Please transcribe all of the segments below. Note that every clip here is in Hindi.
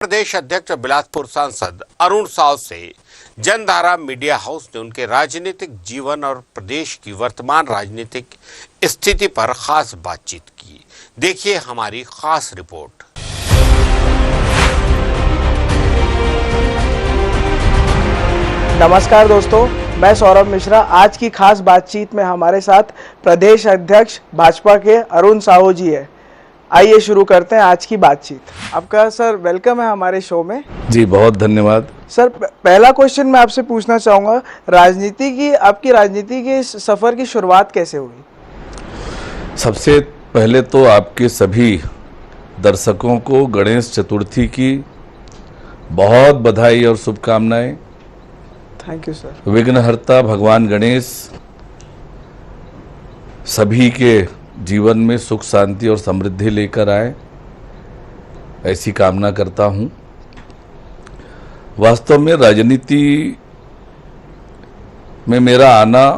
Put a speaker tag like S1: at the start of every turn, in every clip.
S1: प्रदेश अध्यक्ष बिलासपुर सांसद अरुण साव से जनधारा मीडिया हाउस ने उनके राजनीतिक जीवन और प्रदेश की वर्तमान राजनीतिक स्थिति पर खास बातचीत की। देखिए हमारी खास रिपोर्ट।
S2: नमस्कार दोस्तों, मैं सौरभ मिश्रा। आज की खास बातचीत में हमारे साथ प्रदेश अध्यक्ष भाजपा के अरुण साव जी है। आइए शुरू करते हैं आज की बातचीत। आपका सर वेलकम है हमारे शो में।
S3: जी बहुत धन्यवाद
S2: सर, पहला क्वेश्चन मैं आपसे पूछना चाहूँगा, आपकी राजनीति के सफ़र की शुरुआत कैसे हुई?
S3: सबसे पहले तो आपके सभी दर्शकों को गणेश चतुर्थी की बहुत बधाई और शुभकामनाएं।
S2: Thank you sir.
S3: विघ्नहर्ता भगवान गणेश सभी के जीवन में सुख शांति और समृद्धि लेकर आए, ऐसी कामना करता हूं। वास्तव में राजनीति में मेरा आना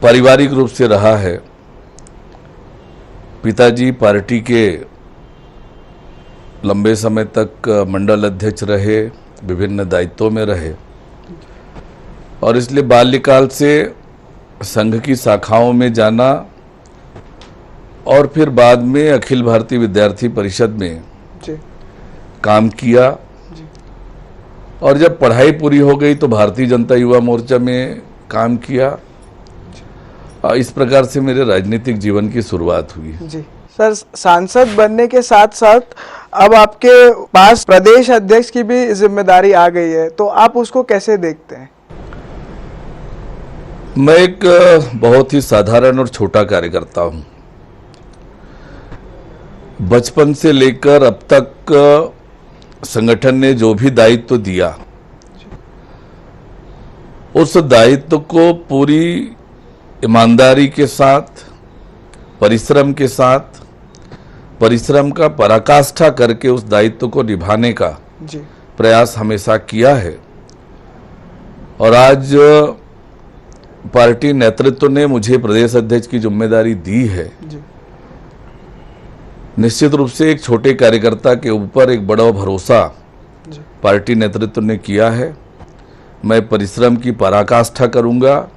S3: पारिवारिक रूप से रहा है। पिताजी पार्टी के लंबे समय तक मंडल अध्यक्ष रहे, विभिन्न दायित्वों में रहे और इसलिए बाल्यकाल से संघ की शाखाओं में जाना और फिर बाद में अखिल भारतीय विद्यार्थी परिषद में
S2: जी।
S3: काम किया
S2: जी।
S3: और जब पढ़ाई पूरी हो गई तो भारतीय जनता युवा मोर्चा में काम किया। इस प्रकार से मेरे राजनीतिक जीवन की शुरुआत हुई।
S2: जी सर, सांसद बनने के साथ साथ अब आपके पास प्रदेश अध्यक्ष की भी जिम्मेदारी आ गई है, तो आप उसको कैसे देखते हैं?
S3: मैं एक बहुत ही साधारण और छोटा कार्यकर्ता हूं। बचपन से लेकर अब तक संगठन ने जो भी दायित्व दिया, उस दायित्व को पूरी ईमानदारी के साथ, परिश्रम के साथ, परिश्रम का पराकाष्ठा करके उस दायित्व को निभाने का
S2: जी।
S3: प्रयास हमेशा किया है। और आज पार्टी नेतृत्व ने मुझे प्रदेश अध्यक्ष की जिम्मेदारी दी है।
S2: जी।
S3: निश्चित रूप से एक छोटे कार्यकर्ता के ऊपर एक बड़ा भरोसा
S2: जी।
S3: पार्टी नेतृत्व ने किया है। मैं परिश्रम की पराकाष्ठा करूंगा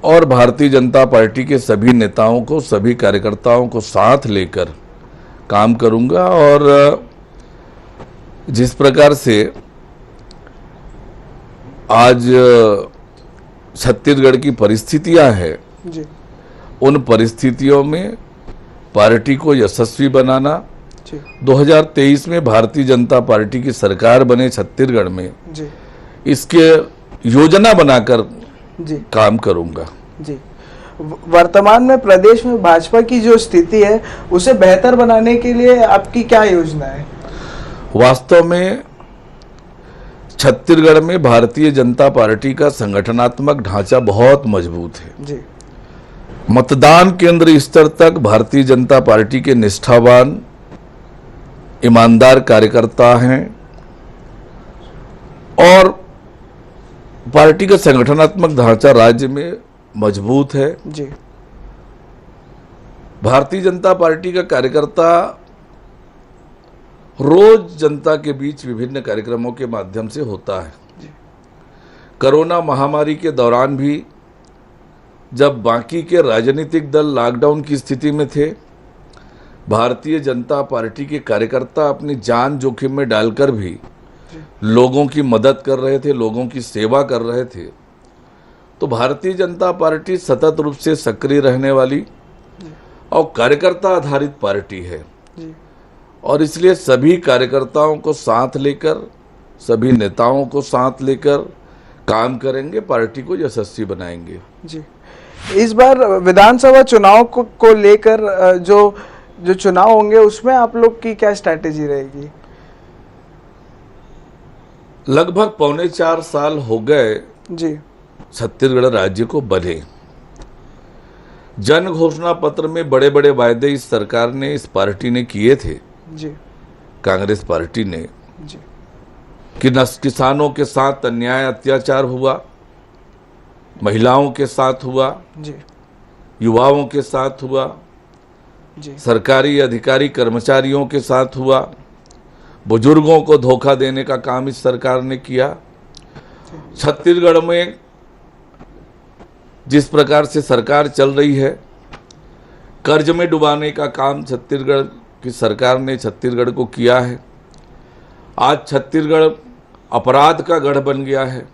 S3: और भारतीय जनता पार्टी के सभी नेताओं को, सभी कार्यकर्ताओं को साथ लेकर काम करूंगा। और जिस प्रकार से आज छत्तीसगढ़ की परिस्थितियां हैं,
S2: जी।
S3: उन परिस्थितियों में पार्टी को यशस्वी बनाना,
S2: जी।
S3: 2023 में भारतीय जनता पार्टी की सरकार बने छत्तीसगढ़ में,
S2: जी।
S3: इसके योजना बनाकर
S2: जी।
S3: काम करूंगा।
S2: जी। वर्तमान में प्रदेश में भाजपा की जो स्थिति है, उसे बेहतर बनाने के लिए आपकी क्या योजना है?
S3: वास्तव में छत्तीसगढ़ में भारतीय जनता पार्टी का संगठनात्मक ढांचा बहुत मजबूत है।
S2: जी।
S3: मतदान केंद्र स्तर तक भारतीय जनता पार्टी के निष्ठावान, ईमानदार कार्यकर्ता हैं और पार्टी का संगठनात्मक ढांचा राज्य में मजबूत है।
S2: जी।
S3: भारतीय जनता पार्टी का कार्यकर्ता रोज जनता के बीच विभिन्न कार्यक्रमों के माध्यम से होता है।
S2: जी।
S3: कोरोना महामारी के दौरान भी जब बाकी के राजनीतिक दल लॉकडाउन की स्थिति में थे, भारतीय जनता पार्टी के कार्यकर्ता अपनी जान जोखिम में डालकर भी लोगों की मदद कर रहे थे, लोगों की सेवा कर रहे थे। तो भारतीय जनता पार्टी सतत रूप से सक्रिय रहने वाली और कार्यकर्ता आधारित पार्टी है।
S2: जी। और
S3: इसलिए सभी कार्यकर्ताओं को साथ लेकर, सभी नेताओं को साथ लेकर काम करेंगे, पार्टी को यशस्वी बनाएंगे।
S2: जी। इस बार विधानसभा चुनाव को लेकर जो चुनाव होंगे, उसमें आप लोग की क्या स्ट्रैटेजी रहेगी?
S3: लगभग 4.25 साल हो गए
S2: जी।
S3: छत्तीसगढ़ राज्य को बने। जन घोषणा पत्र में बड़े बड़े वायदे इस सरकार ने, इस पार्टी ने किए थे,
S2: जी।
S3: कांग्रेस पार्टी ने,
S2: जी।
S3: कि किसानों के साथ अन्याय अत्याचार हुआ, महिलाओं के साथ हुआ,
S2: जी।
S3: युवाओं के साथ हुआ,
S2: जी
S3: सरकारी अधिकारी कर्मचारियों के साथ हुआ, बुजुर्गों को धोखा देने का काम इस सरकार ने किया। छत्तीसगढ़ में जिस प्रकार से सरकार चल रही है, कर्ज में डुबाने का काम छत्तीसगढ़ की सरकार ने छत्तीसगढ़ को किया है। आज छत्तीसगढ़ अपराध का गढ़ बन गया है,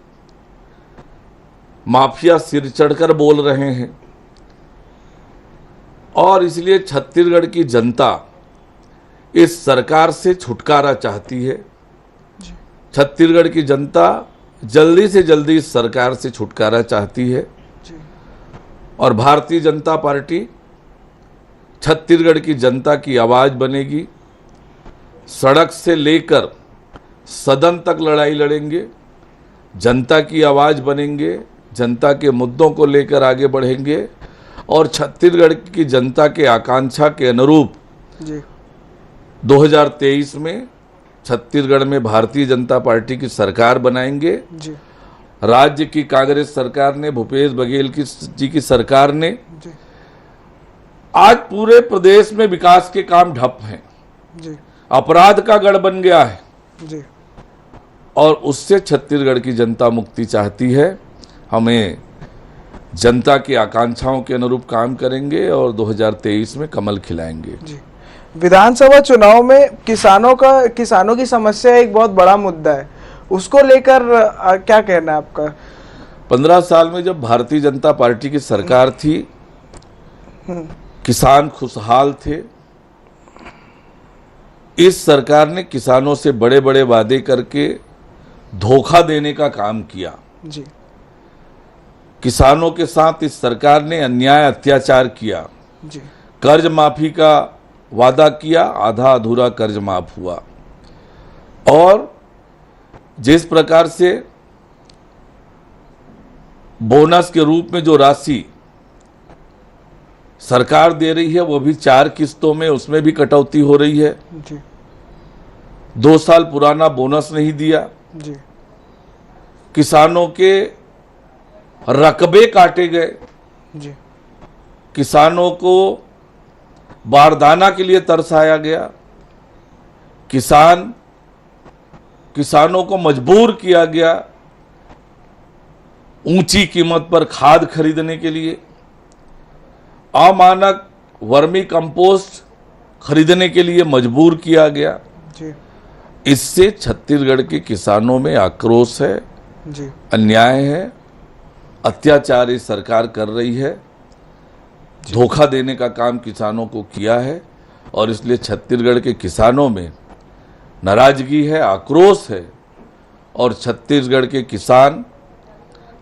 S3: माफिया सिर चढ़कर बोल रहे हैं और इसलिए छत्तीसगढ़ की जनता इस सरकार से छुटकारा चाहती है। छत्तीसगढ़ की जनता जल्दी से जल्दी इस सरकार से छुटकारा चाहती है और भारतीय जनता पार्टी छत्तीसगढ़ की जनता की आवाज बनेगी। सड़क से लेकर सदन तक लड़ाई लड़ेंगे, जनता की आवाज बनेंगे, जनता के मुद्दों को लेकर आगे बढ़ेंगे और छत्तीसगढ़ की जनता के आकांक्षा के अनुरूप 2023 में छत्तीसगढ़ में भारतीय जनता पार्टी की सरकार बनाएंगे। राज्य की कांग्रेस सरकार ने, भूपेश बघेल जी की सरकार ने, आज पूरे प्रदेश में विकास के काम ठप हैं, अपराध का गढ़ बन गया है और उससे छत्तीसगढ़ की जनता मुक्ति चाहती है। हमें जनता की आकांक्षाओं के अनुरूप काम करेंगे और 2023 में कमल खिलाएंगे।
S2: विधानसभा चुनाव में किसानों की समस्या एक बहुत बड़ा मुद्दा है, उसको लेकर क्या कहना है आपका?
S3: 15 साल में जब भारतीय जनता पार्टी की सरकार थी, किसान खुशहाल थे। इस सरकार ने किसानों से बड़े बड़े वादे करके धोखा देने का काम किया। किसानों के साथ इस सरकार ने अन्याय अत्याचार किया। कर्ज माफी का वादा किया, आधा अधूरा कर्ज माफ हुआ और जिस प्रकार से बोनस के रूप में जो राशि सरकार दे रही है वो भी 4 किस्तों में, उसमें भी कटौती हो रही है। 2 साल पुराना बोनस नहीं दिया। किसानों के रकबे काटे गए। किसानों को बारदाना के लिए तरसाया गया। किसानों को मजबूर किया गया ऊंची कीमत पर खाद खरीदने के लिए, अमानक वर्मी कंपोस्ट खरीदने के लिए मजबूर किया गया। इससे छत्तीसगढ़ के किसानों में आक्रोश है, अन्याय है, अत्याचार इस सरकार कर रही है, धोखा देने का काम किसानों को किया है और इसलिए छत्तीसगढ़ के किसानों में नाराजगी है, आक्रोश है और छत्तीसगढ़ के किसान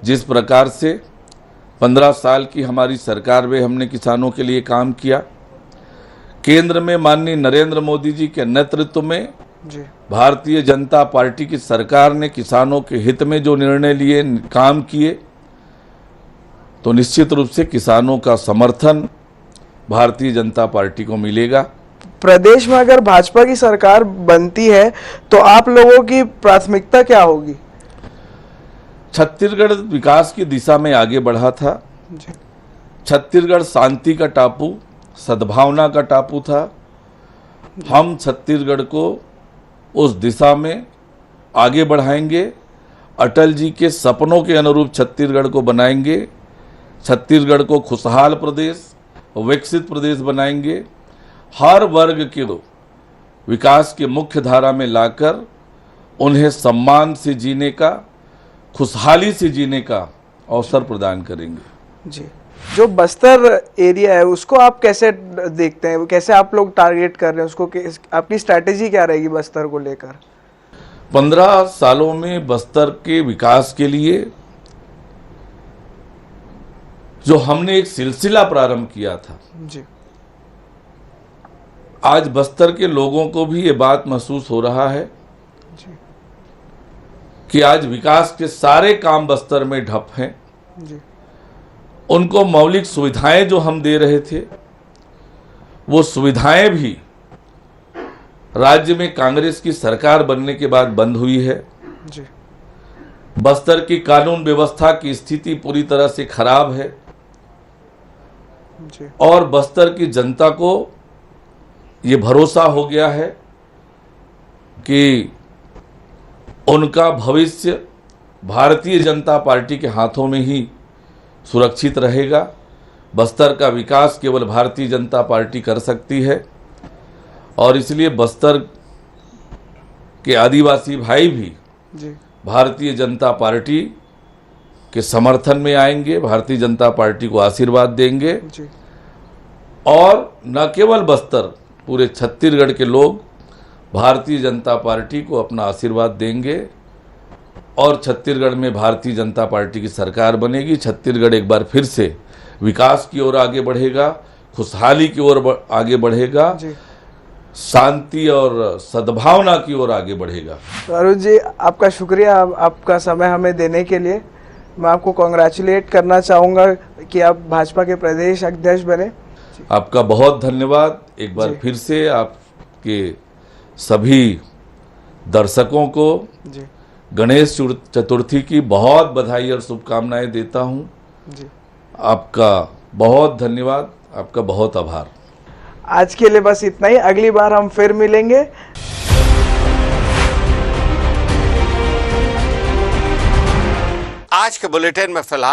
S3: जिस प्रकार से 15 साल की हमारी सरकार में हमने किसानों के लिए काम किया, केंद्र में माननीय नरेंद्र मोदी जी के नेतृत्व में भारतीय जनता पार्टी की सरकार ने किसानों के हित में जो निर्णय लिए, काम किए, तो निश्चित रूप से किसानों का समर्थन भारतीय जनता पार्टी को मिलेगा।
S2: प्रदेश में अगर भाजपा की सरकार बनती है तो आप लोगों की प्राथमिकता क्या होगी?
S3: छत्तीसगढ़ विकास की दिशा में आगे बढ़ा था। छत्तीसगढ़ शांति का टापू, सद्भावना का टापू था। हम छत्तीसगढ़ को उस दिशा में आगे बढ़ाएंगे, अटल जी के सपनों के अनुरूप छत्तीसगढ़ को बनाएंगे। छत्तीसगढ़ को खुशहाल प्रदेश, विकसित प्रदेश बनाएंगे। हर वर्ग के विकास के मुख्य धारा में लाकर उन्हें सम्मान से जीने का, खुशहाली से जीने का अवसर प्रदान करेंगे।
S2: जो बस्तर एरिया है उसको आप कैसे देखते हैं, कैसे आप लोग टारगेट कर रहे हैं उसको, आपकी स्ट्रैटेजी क्या रहेगी बस्तर को लेकर?
S3: 15 सालों में बस्तर के विकास के लिए जो हमने एक सिलसिला प्रारंभ किया था, आज बस्तर के लोगों को भी ये बात महसूस हो रहा है कि आज विकास के सारे काम बस्तर में ठप हैं। उनको मौलिक सुविधाएं जो हम दे रहे थे, वो सुविधाएं भी राज्य में कांग्रेस की सरकार बनने के बाद बंद हुई है। बस्तर की कानून व्यवस्था की स्थिति पूरी तरह से खराब है और बस्तर की जनता को ये भरोसा हो गया है कि उनका भविष्य भारतीय जनता पार्टी के हाथों में ही सुरक्षित रहेगा। बस्तर का विकास केवल भारतीय जनता पार्टी कर सकती है और इसलिए बस्तर के आदिवासी भाई भी
S2: जी
S3: भारतीय जनता पार्टी के समर्थन में आएंगे, भारतीय जनता पार्टी को आशीर्वाद देंगे
S2: जी
S3: और न केवल बस्तर, पूरे छत्तीसगढ़ के लोग भारतीय जनता पार्टी को अपना आशीर्वाद देंगे और छत्तीसगढ़ में भारतीय जनता पार्टी की सरकार बनेगी। छत्तीसगढ़ एक बार फिर से विकास की ओर आगे बढ़ेगा, खुशहाली की ओर आगे बढ़ेगा,
S2: जी।
S3: शांति और सद्भावना की ओर आगे बढ़ेगा।
S2: तो अरुण जी, आपका शुक्रिया आपका समय हमें देने के लिए। मैं आपको कॉन्ग्रेचुलेट करना चाहूँगा कि आप भाजपा के प्रदेश अध्यक्ष बने।
S3: आपका बहुत धन्यवाद। एक बार
S2: जी।
S3: फिर से आपके सभी दर्शकों को
S2: जी
S3: गणेश चतुर्थी की बहुत बधाई और शुभकामनाएं देता हूं।
S2: जी,
S3: आपका बहुत धन्यवाद, आपका बहुत आभार।
S2: आज के लिए बस इतना ही। अगली बार हम फिर मिलेंगे।
S1: आज के बुलेटिन में फिलहाल